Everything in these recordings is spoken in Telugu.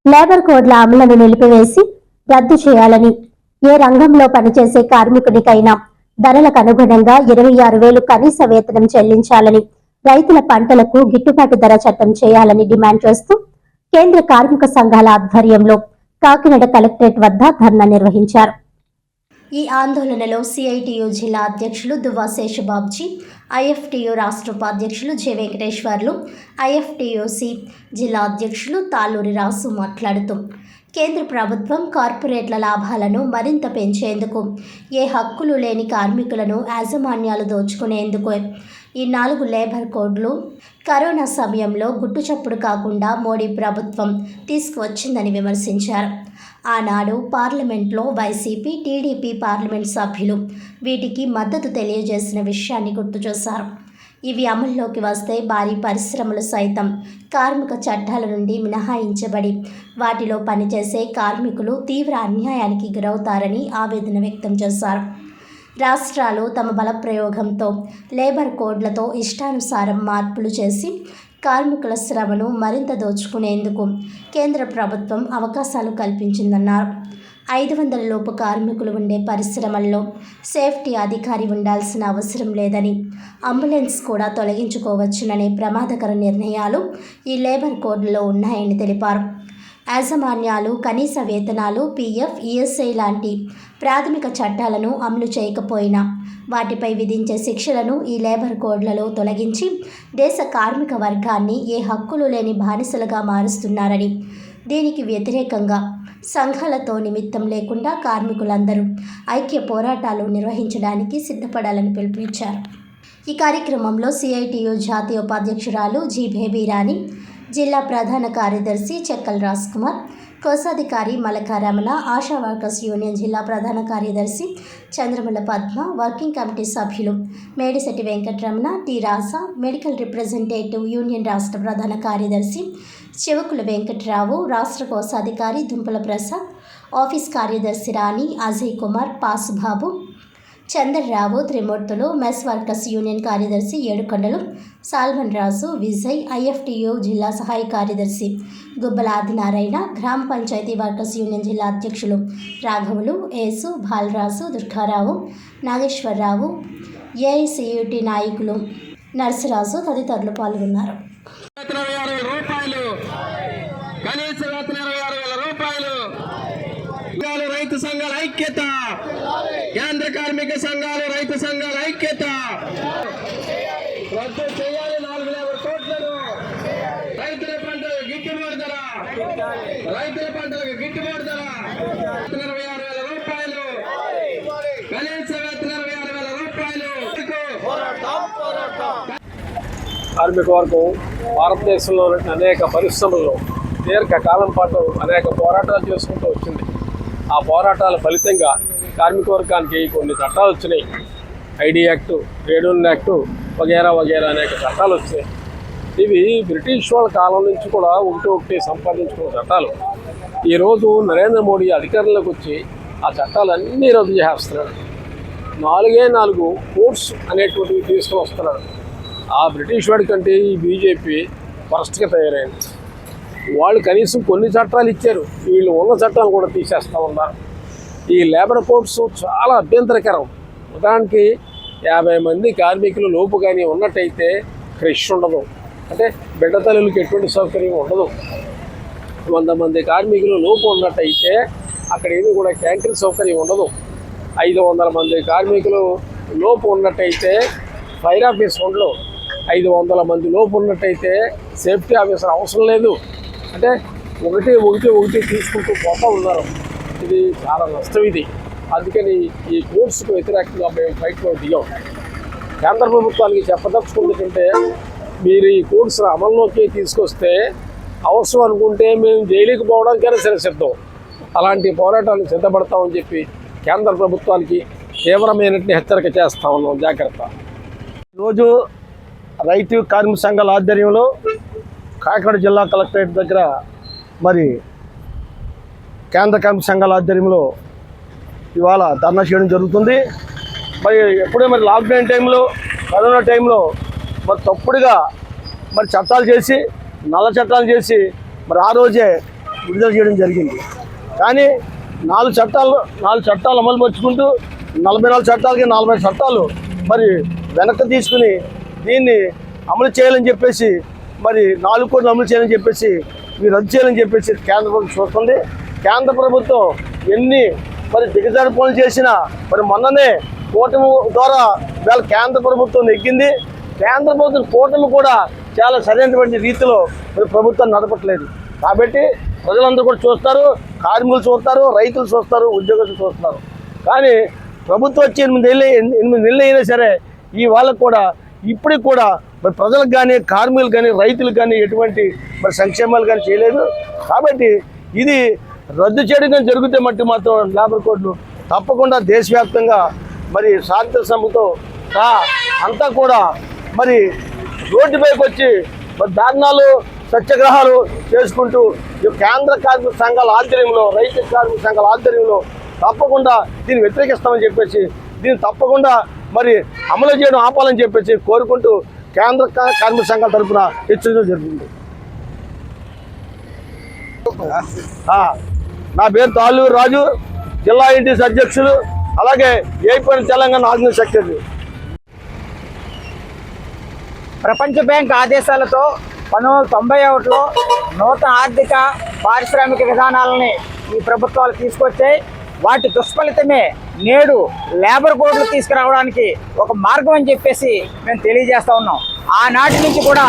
లేబర్ కోడ్ల అమలును నిలిపివేసి రద్దు చేయాలని, ఏ రంగంలో పనిచేసే కార్మికునికైనా ధరలకు అనుగుణంగా 26,000 కనీస వేతనం చెల్లించాలని, రైతుల పంటలకు గిట్టుబాటు ధర చట్టం చేయాలని డిమాండ్ చేస్తూ కేంద్ర కార్మిక సంఘాల ఆధ్వర్యంలో కాకినాడ కలెక్టరేట్ వద్ద ధర్నా నిర్వహించారు. ఈ ఆందోళనలో సిఐటియు జిల్లా అధ్యక్షులు దువ్వా శేషబాబ్జీ, ఐఎఫ్టియు రాష్ట్ర ఉపాధ్యక్షులు జె వెంకటేశ్వర్లు, ఐఎఫ్టియుసి జిల్లా అధ్యక్షులు తాళ్ళూరి రాసు మాట్లాడుతూ కేంద్ర ప్రభుత్వం కార్పొరేట్ల లాభాలను మరింత పెంచేందుకు, ఏ హక్కులు లేని కార్మికులను యాజమాన్యాలు దోచుకునేందుకు ఈ 4 లేబర్ కోడ్లు కరోనా సమయంలో గుట్టుచప్పుడు కాకుండా మోడీ ప్రభుత్వం తీసుకువచ్చిందని విమర్శించారు. ఆనాడు పార్లమెంట్లో వైసీపీ, టీడీపీ పార్లమెంట్ సభ్యులు వీటికి మద్దతు తెలియజేసిన విషయాన్ని గుర్తు చేశారు. ఇవి అమల్లోకి వస్తే భారీ పరిశ్రమలు సైతం కార్మిక చట్టాల నుండి మినహాయించబడి వాటిలో పనిచేసే కార్మికులు తీవ్ర అన్యాయానికి గురవుతారని ఆవేదన వ్యక్తం చేశారు. రాష్ట్రాలు తమ బలప్రయోగంతో లేబర్ కోడ్లతో ఇష్టానుసారం మార్పులు చేసి కార్మికుల శ్రమను మరింత దోచుకునేందుకు కేంద్ర ప్రభుత్వం అవకాశాలు కల్పించిందన్నారు. 500 లోపు కార్మికులు ఉండే పరిశ్రమల్లో సేఫ్టీ అధికారి ఉండాల్సిన అవసరం లేదని, అంబులెన్స్ కూడా తొలగించుకోవచ్చుననే ప్రమాదకర నిర్ణయాలు ఈ లేబర్ కోడ్లలో ఉన్నాయని తెలిపారు. యాజమాన్యాలు కనీస వేతనాలు, పీఎఫ్, ఈఎస్ఐ లాంటి ప్రాథమిక చట్టాలను అమలు చేయకపోయినా వాటిపై విధించే శిక్షలను ఈ లేబర్ కోడ్లలో తొలగించి దేశ కార్మిక వర్గాన్ని ఏ హక్కులు లేని బానిసలుగా మారుస్తున్నారని, దీనికి వ్యతిరేకంగా సంఘాలతో నిమిత్తం లేకుండా కార్మికులందరూ ఐక్య పోరాటాలు నిర్వహించడానికి సిద్ధపడాలని పిలుపునిచ్చారు. ఈ కార్యక్రమంలో సిఐటియు జాతీయ ఉపాధ్యక్షురాలు జి బేబీరాణి, జిల్లా ప్రధాన కార్యదర్శి చెక్కల్ రాజ్ కుమార్, కోశాధికారి మలకారమణ, ఆశా వర్కర్స్ యూనియన్ జిల్లా ప్రధాన కార్యదర్శి చంద్రమల పద్మ, వర్కింగ్ కమిటీ సభ్యులు Medisetti Venkataramana, T Rasa, medical representative union రాష్ట్ర ప్రధాన కార్యదర్శి చివకుల వెంకటరావు, రాష్ట్ర కోశాధికారి దుంపల ప్రసాద్, ఆఫీస్ కార్యదర్శి రాణి, అజయ్ కుమార్, పాసుబాబు, చంద్రరావు, త్రిమూర్తులు, మెస్ వర్కర్స్ యూనియన్ కార్యదర్శి ఏడుకొండలు, సాల్మన్ రాజు, విజయ్, ఐఎఫ్టియు జిల్లా సహాయ కార్యదర్శి గుబ్బల ఆదినారాయణ, గ్రామ పంచాయతీ వర్కర్స్ యూనియన్ జిల్లా అధ్యక్షులు రాఘవులు, యేసు, బాలరాజు, దుర్గారావు, నాగేశ్వరరావు, ఏఐసియుటి నాయకులు నర్సరాజు తదితరులు పాల్గొన్నారు. రైతు సంఘాల ఐక్యత, కేంద్ర కార్మిక సంఘాలు, రైతు సంఘాల ఐక్యత. రద్దు చేయాలి 4 లేబర్ కోడ్లను. రైతుల పంటలకు గిట్టుబాటు ధర, రైతుల పంటలకు గిట్టుబాటు ధర 26,000 రూపాయలు, కనీస వేతనం 26,000 రూపాయలు. కార్మిక వర్గం భారతదేశంలోని అనేక పరిశ్రమల్లో దీర్ఘకాలం పాటు అనేక పోరాటాలు చేసుకుంటూ వచ్చింది. ఆ పోరాటాల ఫలితంగా కార్మిక వర్గానికి కొన్ని చట్టాలు వచ్చినాయి. ID act, trade union act వగేరా వగేరా అనేక చట్టాలు వచ్చాయి. ఇవి బ్రిటిష్ వాళ్ళ కాలం నుంచి కూడా ఒకటి సంపాదించుకున్న చట్టాలు. ఈరోజు నరేంద్ర మోడీ అధికారంలోకి వచ్చి ఆ చట్టాలన్నీ రద్దు చేస్తున్నాడు. 4 కోడ్స్ అనేటువంటివి తీసుకుని వస్తున్నాడు. ఆ బ్రిటిష్ వాడి కంటే ఈ బీజేపీ వరస్ట్గా తయారైంది. వాళ్ళు కనీసం కొన్ని చట్టాలు ఇచ్చారు, వీళ్ళు ఉన్న చట్టాలు కూడా తీసేస్తూ ఉన్నారు. ఈ లేబర్ కోడ్స్ చాలా అభ్యంతరకరం. ఉదాహరణకి 50 మంది కార్మికులు లోపు కానీ ఉన్నట్టయితే క్రష్ ఉండదు, అంటే బిడ్డ తల్లులకి ఎటువంటి సౌకర్యం ఉండదు. 100 మంది కార్మికులు లోపు ఉన్నట్టయితే అక్కడ ఏమీ కూడా క్యాంటీన్ సౌకర్యం ఉండదు. 500 మంది కార్మికులు లోపు ఉన్నట్టయితే ఫైర్ ఆఫీస్ ఉండదు. 500 మంది లోపు ఉన్నట్టయితే సేఫ్టీ ఆఫీసర్ అవసరం లేదు. అంటే ఒకటి తీసుకుంటూ పోతూ ఉన్నారు. ఇది చాలా నష్టం. ఇది అందుకని ఈ కోర్సుకు వ్యతిరేకంగా మేము ఫైట్లో దిగాం. కేంద్ర ప్రభుత్వానికి చెప్పదలుచుకుంటుంటే, మీరు ఈ కోర్సును అమల్లోకి తీసుకొస్తే అవసరం అనుకుంటే మేము జైలుకి పోవడానికైనా సరే సిద్ధం. అలాంటి పోరాటాలు సిద్ధపడతామని చెప్పి కేంద్ర ప్రభుత్వానికి తీవ్రమైన హెచ్చరిక చేస్తా ఉన్నాం. జాగ్రత్త. ఈరోజు రైతు కార్మిక సంఘాల ఆధ్వర్యంలో కాకినాడ జిల్లా కలెక్టరేట్ దగ్గర మరి కేంద్ర కార్మిక సంఘాల ఆధ్వర్యంలో ఇవాళ ధర్నా చేయడం జరుగుతుంది. మరి ఎప్పుడే మరి లాక్డౌన్ టైంలో, కరోనా టైంలో మరి తప్పుడుగా మరి చట్టాలు చేసి, నల్ల చట్టాలు చేసి మరి ఆ రోజే విడుదల చేయడం జరిగింది. కానీ 4 చట్టాలు అమలు పరుచుకుంటూ 44 చట్టాలకి 40 చట్టాలు మరి వెనక్కి తీసుకుని దీన్ని అమలు చేయాలని చెప్పేసి మరి 4 కోట్లు అమలు చేయాలని చెప్పేసి మీరు రద్దు చేయాలని చెప్పేసి కేంద్ర ప్రభుత్వం చూస్తుంది. కేంద్ర ప్రభుత్వం ఎన్ని మరి దిగజారి పనులు చేసినా మరి మొన్ననే కూటమి ద్వారా వేళ కేంద్ర ప్రభుత్వం నెగ్గింది. కేంద్ర ప్రభుత్వం కూటమి కూడా చాలా సరైనటువంటి రీతిలో మరి ప్రభుత్వాన్ని నడపట్లేదు. కాబట్టి ప్రజలందరూ కూడా చూస్తారు, కార్మికులు చూస్తారు, రైతులు చూస్తారు, ఉద్యోగస్తులు చూస్తున్నారు. కానీ ప్రభుత్వం వచ్చి 8 నెలలు అయినా సరే ఈ వాళ్ళకు కూడా ఇప్పటికి కూడా మరి ప్రజలకు కానీ కార్మికులకు కానీ రైతులకు కానీ ఎటువంటి మరి సంక్షేమాలు కానీ చేయలేదు. కాబట్టి ఇది రద్దు చేయడం కానీ జరిగితే మాత్రం లేబర్ కోడ్లు తప్పకుండా దేశవ్యాప్తంగా మరి సాధిత సమ్మెతో అంతా కూడా మరి రోడ్డుపైకి వచ్చి మరి ధర్నాలు సత్యాగ్రహాలు చేసుకుంటూ కేంద్ర కార్మిక సంఘాల ఆధ్వర్యంలో రైతు కార్మిక సంఘాల ఆధ్వర్యంలో తప్పకుండా దీన్ని వ్యతిరేకిస్తామని చెప్పేసి దీన్ని తప్పకుండా మరి అమలు చేయడం ఆపాలని చెప్పేసి కోరుకుంటూ కేంద్ర కార్మిక సంఘాల తరఫున హెచ్చరించడం జరిగింది. నా పేరు తాళ్ళూరు రాజు, జిల్లా ఎన్టీసీ అధ్యక్షులు, అలాగే ఏపీ తెలంగాణ ఆర్గనైజ్ సెక్రటరీ. ప్రపంచ బ్యాంక్ ఆదేశాలతో 1991లో నూతన ఆర్థిక పారిశ్రామిక విధానాలని ఈ ప్రభుత్వాలు తీసుకొచ్చాయి. వాటి దుష్ఫలితమే నేడు లేబర్ కోడ్లు తీసుకురావడానికి ఒక మార్గం అని చెప్పేసి మేము తెలియజేస్తూ ఉన్నాం. ఆనాటి నుంచి కూడా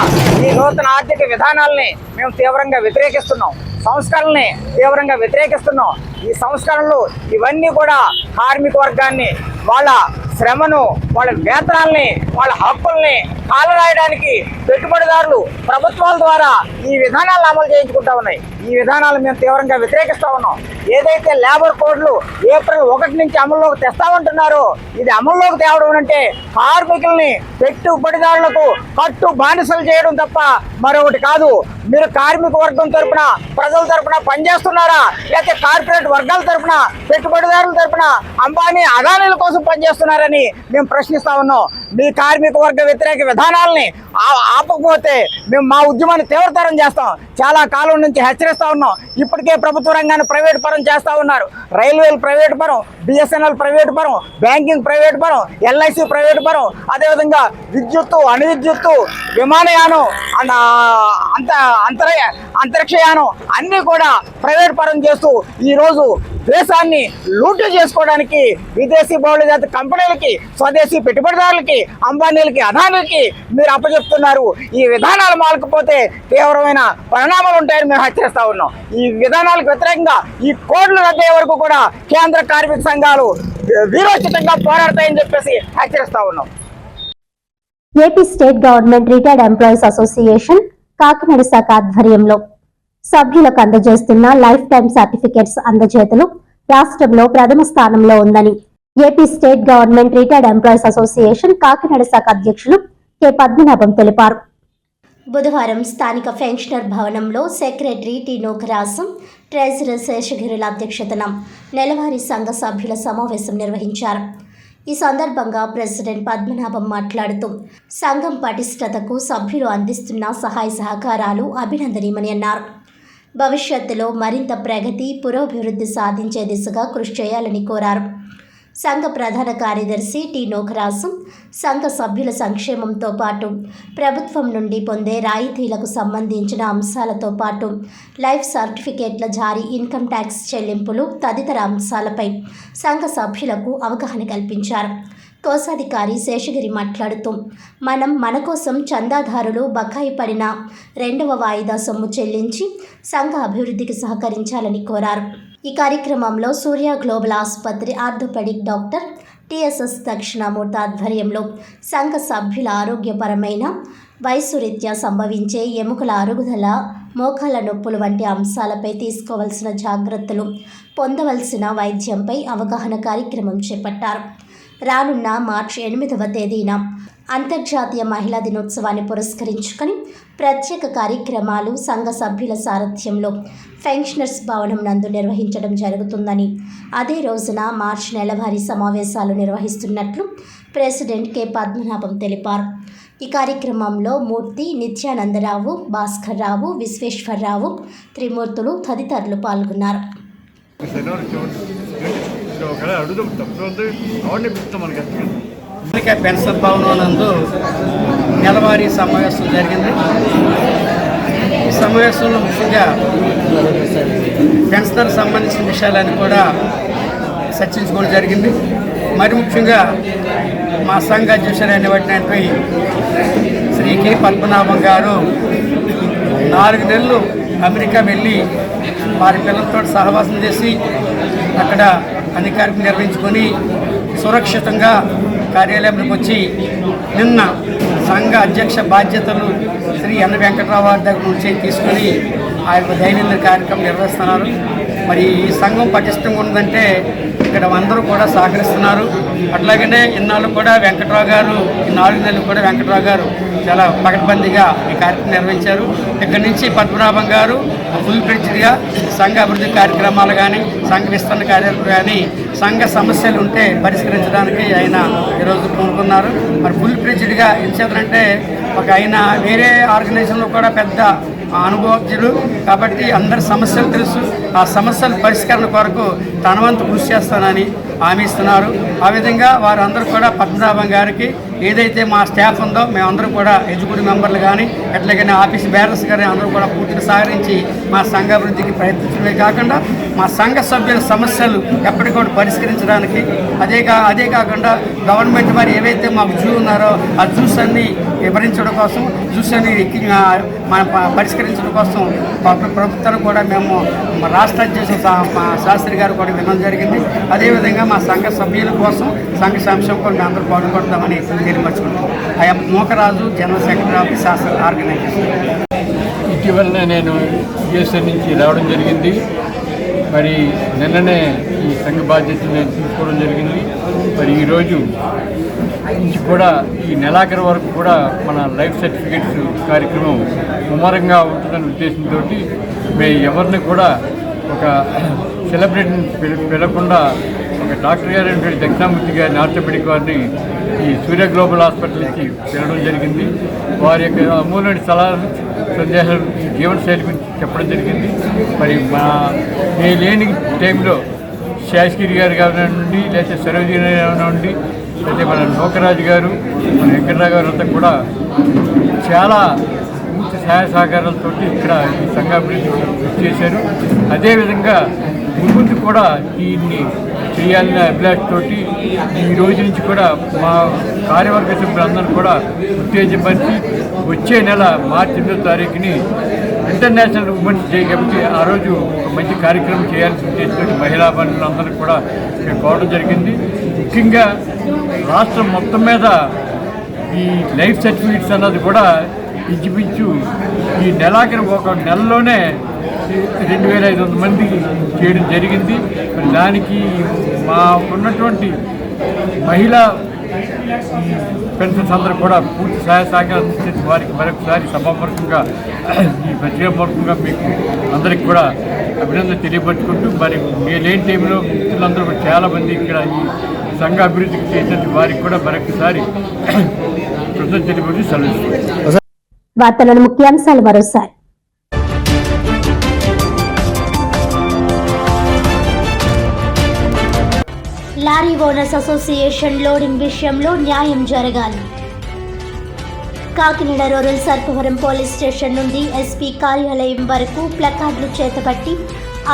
ఈ నూతన ఆర్థిక విధానాలని మేము తీవ్రంగా వ్యతిరేకిస్తున్నాం, సంస్కరణల్ని తీవ్రంగా వ్యతిరేకిస్తున్నాం. ఈ సంస్కరణలు ఇవన్నీ కూడా కార్మిక వర్గాన్ని వాళ్ళ శ్రమను, వాళ్ళ వేతనాల్ని, వాళ్ళ హక్కుల్ని కాలరాయడానికి పెట్టుబడిదారులు ప్రభుత్వాల ద్వారా ఈ విధానాలను అమలు చేయించుకుంటా ఉన్నాయి. ఈ విధానాలు మేము తీవ్రంగా వ్యతిరేకిస్తూ ఉన్నాం. ఏదైతే లేబర్ కోడ్లు ఏప్రిల్ 1 నుంచి అమల్లోకి తెస్తామంటున్నారో ఇది అమల్లోకి తేవడం అంటే కార్మికుల్ని పెట్టుబడిదారులకు కట్టు బానిసలు చేయడం తప్ప మరొకటి కాదు. మీరు కార్మిక వర్గం తరపున, ప్రజల తరపున పనిచేస్తున్నారా, లేకపోతే కార్పొరేట్ వర్గాల తరపున, పెట్టుబడిదారుల తరపున, అంబానీ అదానీల కోసం పనిచేస్తున్నారని మేము ప్రశ్నిస్తా ఉన్నాం. మీ కార్మిక వర్గ వ్యతిరేక విధానాలని ఆపకపోతే మేము మా ఉద్యమాన్ని తీవ్రతరం చేస్తాం. చాలా కాలం నుంచి హెచ్చరిస్తా ఉన్నాం. ఇప్పటికే ప్రభుత్వ రంగాన్ని ప్రైవేట్ పరం చేస్తూ ఉన్నారు. రైల్వేలు ప్రైవేట్ పరం, బిఎస్ఎన్ఎల్ ప్రైవేట్ పరం, బ్యాంకింగ్ ప్రైవేట్ పరం, ఎల్ఐసి ప్రైవేట్ పరం, అదేవిధంగా విద్యుత్తు, అణువిద్యుత్తు, విమానయానం, అంతరిక్షయానం అన్నీ కూడా ప్రైవేట్ పరం చేస్తూ ఈరోజు దేశాన్ని లూటు చేసుకోవడానికి విదేశీ బహుళజాతి కంపెనీలకి, స్వదేశీ పెట్టుబడిదారులకి, అంబానీలకి, అదానీలకి మీరు అప్పచెప్తున్నారు. ఈ విధానాలు మాలకపోతే తీవ్రమైన పరిణామాలు ఉంటాయని మేము హెచ్చరిస్తా ఉన్నాం. ఈ విధానాలకు వ్యతిరేకంగా ఈ కోడ్లు రద్దయ్యే వరకు కూడా కేంద్ర కార్మిక సంఘాలు వీరోచితంగా పోరాడతాయని చెప్పేసి హెచ్చరిస్తా ఉన్నాం. AP state government retired employees association Kakinada శాఖ ఆధ్వర్యంలో సభ్యులకు అందజేస్తున్న లైఫ్ టైం సర్టిఫికెట్స్ అందజేతలు రాష్ట్రంలో ప్రథమ స్థానంలో ఉందని AP state government retired employees association Kakinada శాఖ అధ్యక్షులు కె పద్మనాభం తెలిపారు. బుధవారం స్థానిక పెన్షనర్ భవనంలో సెక్రటరీ టి నోకరాసం, ట్రెజరర్ శేషగిరుల అధ్యక్షతన నెలవారీ సంఘ సభ్యుల సమావేశం నిర్వహించారు. ఈ సందర్భంగా ప్రెసిడెంట్ పద్మనాభం మాట్లాడుతూ సంఘం పటిష్టతకు సభ్యులు అందిస్తున్న సహాయ సహకారాలు అభినందనీయమని అన్నారు. భవిష్యత్తులో మరింత ప్రగతి, పురోభివృద్ధి సాధించే దిశగా కృషి చేయాలని కోరారు. సంఘ ప్రధాన కార్యదర్శి టి నోకరాసం సంఘ సభ్యుల సంక్షేమంతో పాటు ప్రభుత్వం నుండి పొందే రాయితీలకు సంబంధించిన అంశాలతో పాటు లైఫ్ సర్టిఫికేట్ల జారీ, ఇన్కమ్ ట్యాక్స్ చెల్లింపులు తదితర అంశాలపై సంఘ సభ్యులకు అవగాహన కల్పించారు. కోశాధికారి శేషగిరి మాట్లాడుతూ మన కోసం చందాదారులు బకాయి పడిన 2వ వాయిదా సొమ్ము చెల్లించి సంఘ అభివృద్ధికి సహకరించాలని కోరారు. ఈ కార్యక్రమంలో సూర్య గ్లోబల్ ఆసుపత్రి ఆర్థోపెడిక్ డాక్టర్ టిఎస్ఎస్ దక్షిణామూర్తి ఆధ్వర్యంలో సంఘ సభ్యుల ఆరోగ్యపరమైన వయసు రీత్యా సంభవించే ఎముకల అరుగుదల, మోకాళ్ళ నొప్పులు వంటి అంశాలపై తీసుకోవాల్సిన జాగ్రత్తలు, పొందవలసిన వైద్యంపై అవగాహన కార్యక్రమం చేపట్టారు. రానున్న మార్చి 8వ తేదీన అంతర్జాతీయ మహిళా దినోత్సవాన్ని పురస్కరించుకొని ప్రత్యేక కార్యక్రమాలు సంఘ సభ్యుల సారథ్యంలో పెన్షనర్స్ భవనం నందు నిర్వహించడం జరుగుతుందని, అదే రోజున మార్చి నెలవారీ సమావేశాలు నిర్వహిస్తున్నట్లు ప్రెసిడెంట్ కె పద్మనాభం తెలిపారు. ఈ కార్యక్రమంలో మూర్తి, నిత్యానందరావు, భాస్కర్ రావు, విశ్వేశ్వరరావు, త్రిమూర్తులు తదితరులు పాల్గొన్నారు. పెన్షన్ భవనం నందు నెలవారీ సమావేశం జరిగింది. ఈ సమావేశంలో ముఖ్యంగా పెన్షనర్ సంబంధించిన విషయాలన్నీ కూడా చర్చించుకోవడం జరిగింది. మరి ముఖ్యంగా మా సంఘ అధ్యక్షుడైనటువంటి శ్రీ కె పద్మనాభం గారు 4 నెలలు అమెరికా వెళ్ళి వారి పిల్లలతో సహవాసం చేసి అక్కడ అన్ని కార్యక్రమం నిర్వహించుకొని సురక్షితంగా కార్యాలయంలోకి వచ్చి నిన్న సంఘ అధ్యక్ష బాధ్యతలు శ్రీ ఎన్ వెంకట్రావు గారి దగ్గర నుంచి తీసుకొని ఆ యొక్క దైనందిన కార్యక్రమం నిర్వహిస్తున్నారు. మరి ఈ సంఘం పటిష్టంగా ఉందంటే ఇక్కడ అందరూ కూడా సహకరిస్తున్నారు. అట్లాగనే ఇన్నాళ్ళు కూడా వెంకట్రావు గారు, ఈ 4 నెలలు కూడా వెంకట్రావు గారు చాలా పకడ్బందీగా ఈ కార్యక్రమం నిర్వహించారు. ఇక్కడి నుంచి పద్మనాభం గారు ఫుల్ ఫ్లెడ్జ్డ్గా సంఘ అభివృద్ధి కార్యక్రమాలు కానీ, సంఘ విస్తరణ కార్యక్రమాలు కానీ, సంఘ సమస్యలు ఉంటే పరిష్కరించడానికి ఆయన ఈరోజు కోరుకున్నారు. మరి ఫుల్ ఫ్లెడ్జ్డ్గా ఎంచేతంటే ఆయన వేరే ఆర్గనైజేషన్లో కూడా పెద్ద అనుభవజ్ఞుడు కాబట్టి అందరి సమస్యలు తెలుసు. ఆ సమస్యల పరిష్కరణ కొరకు తన వంతు కృషి చేస్తానని హామీ ఇస్తున్నారు. ఆ విధంగా వారందరూ కూడా పద్మనాభం గారికి ఏదైతే మా స్టాఫ్ ఉందో మేమందరూ కూడా ఎగ్జిక్యూటివ్ మెంబర్లు కానీ ఎట్లాగైనా ఆఫీస్ బేరర్స్ కానీ అందరూ కూడా పూర్తిగా సహకరించి మా సంఘ అభివృద్ధికి ప్రయత్నించడమే కాకుండా మా సంఘ సభ్యుల సమస్యలు ఎప్పటికప్పుడు పరిష్కరించడానికి అదే కాకుండా గవర్నమెంట్ మరి ఏవైతే మాకు జూ ఉన్నారో ఆ జ్యూస్ అన్ని వివరించడం కోసం, జ్యూస్ అన్ని పరిష్కరించడం కోసం ప్రభుత్వాన్ని కూడా మేము రాష్ట్ర అధ్యక్షుడు శాస్త్రి గారు కూడా వినడం జరిగింది. అదేవిధంగా మా సంఘ సభ్యుల కోసం సంఘ సంక్షేమం కూడా మేము అందరూ పాల్గొడతామని తెలియపరుచుకుంటాం. ఐఎమ్ మోకరాజు, జనరల్ సెక్రటరీ ఆఫ్ శాస్త్ర ఆర్గనైజేషన్. ఇటీవలనే నేను యుఎస్ఏ నుంచి రావడం జరిగింది. మరి నిన్ననే ఈ సంఘ బాధ్యతలు నేను తీసుకోవడం జరిగింది. మరి ఈరోజు నుంచి కూడా ఈ నెలాఖరు వరకు కూడా మన లైఫ్ సర్టిఫికేట్స్ కార్యక్రమం ముమ్మరంగా ఉంటుందనే ఉద్దేశంతో మేము ఎవరిని కూడా ఒక సెలబ్రిటీని పిలవకుండా ఒక డాక్టర్ గారు దక్షిణామూర్తి గారిని ఆర్థోపెడిక్ వారిని ఈ సూర్య గ్లోబల్ హాస్పిటల్కి పిలవడం జరిగింది. వారి యొక్క అమూల్యమైన సలహాలు, సందేహాలు, జీవనశైలి గురించి చెప్పడం జరిగింది. మరి నేను లేని టైంలో శాస్త్రి గారు కానివ్వండి, లేకపోతే సరోజిని కానివ్వండి, లేకపోతే మన నోకరాజు గారు, మన వెంకటరావు గారు అంతా కూడా చాలా పూర్తి సహాయ సహకారాలతో ఇక్కడ ఈ సంఘాభివృద్ధి కృషి చేశారు. అదేవిధంగా ముందు కూడా దీన్ని చేయాలనే అభిలాషతోటి ఈ రోజు నుంచి కూడా మా కార్యవర్గ సభ్యులందరూ కూడా ఉత్తేజపరిచి వచ్చే నెల మార్చి 8వ తారీఖుని ఇంటర్నేషనల్ ఉమెన్స్ డే కాబట్టి ఆ రోజు ఒక మంచి కార్యక్రమం చేయాల్సి ఉద్దేశంతో మహిళా బంధువులందరూ కూడా మేము కోవడం జరిగింది. ముఖ్యంగా రాష్ట్రం మొత్తం మీద ఈ లైఫ్ సర్టిఫికేట్స్ అన్నది కూడా ఇంచుమించు ఈ నెలాఖరు ఒక నెలలోనే 2500 మందికి చేయడం జరిగింది. మరి దానికి మాకున్నటువంటి మహిళా పెన్షన్స్ అందరూ కూడా పూర్తి సహాయ సహకారం చేసి వారికి మరొకసారి సభాపూర్వకంగా ఈ పత్రికాపూర్వకంగా మీకు అందరికి కూడా అభినందన తెలియపరుచుకుంటూ మరి మీ లేని టైంలో మిత్రులందరూ కూడా చాలామంది ఇక్కడ ఈ సంఘ అభివృద్ధికి చేసిన వారికి కూడా మరొకసారి కృతజ్ఞతలు తెలియపరిచి సెలవు. వార్తలను ముఖ్యాంశాలు మరోసారి. లారీ ఓనర్స్ అసోసియేషన్ లోడింగ్ విషయంలో న్యాయం జరగాలి. Kakinada rural Sarpavaram police station నుండి ఎస్పీ కార్యాలయం వరకు ప్లకార్డులు చేతపట్టి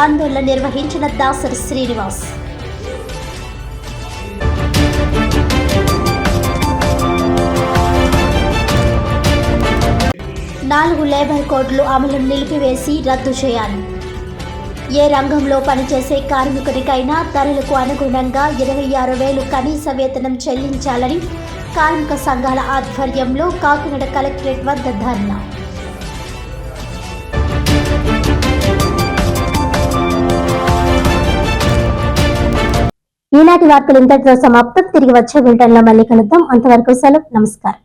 ఆందోళన నిర్వహించిన దాసరి శ్రీనివాస్. నాలుగు లేబర్ కోడ్లు అమలును నిలిపివేసి రద్దు చేయాలి. ఏ రంగంలో పనిచేసే కార్మికుడికైనా ధరలకు అనుగుణంగా 26,000 కనీస వేతనం చెల్లించాలని కార్మిక సంఘాల ఆధ్వర్యంలో కాకినాడ కలెక్టరేట్ వద్ద ధర్నా. ఈనాటి వార్తలు ఇంతటితో సమాప్తం. తిరిగి వచ్చే బులెటిన్లో మళ్ళీ కలుద్దాం. అంతవరకు సెలవు. నమస్కారం.